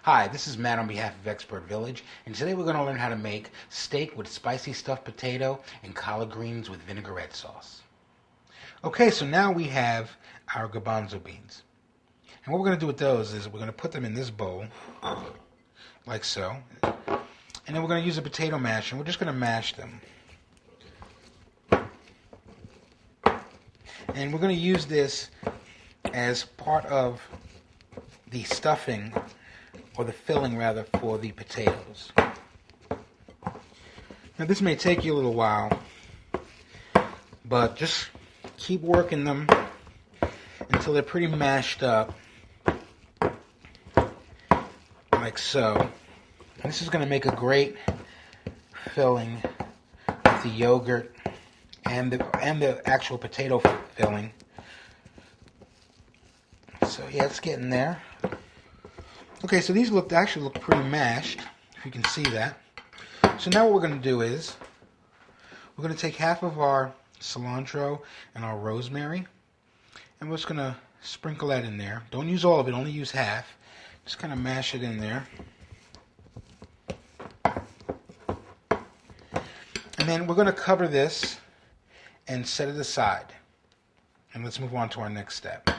Hi, this is Matt on behalf of Expert Village, and today we're going to learn how to make steak with spicy stuffed potato and collard greens with vinaigrette sauce. Okay, so now we have our garbanzo beans. And what we're going to do with those is we're going to put them in this bowl, like so. And then we're going to use a potato masher, and we're just going to mash them. And we're going to use this as part of the stuffing, or the filling rather, for the potatoes. Now this may take you a little while, but just keep working them until they're pretty mashed up, like so. And this is going to make a great filling with the yogurt and the actual potato filling. So yeah, it's getting there. Okay, so these actually look pretty mashed, if you can see that. So now what we're going to do is we're going to take half of our cilantro and our rosemary, and we're just going to sprinkle that in there. Don't use all of it, only use half. Just kind of mash it in there. And then we're going to cover this and set it aside. And let's move on to our next step.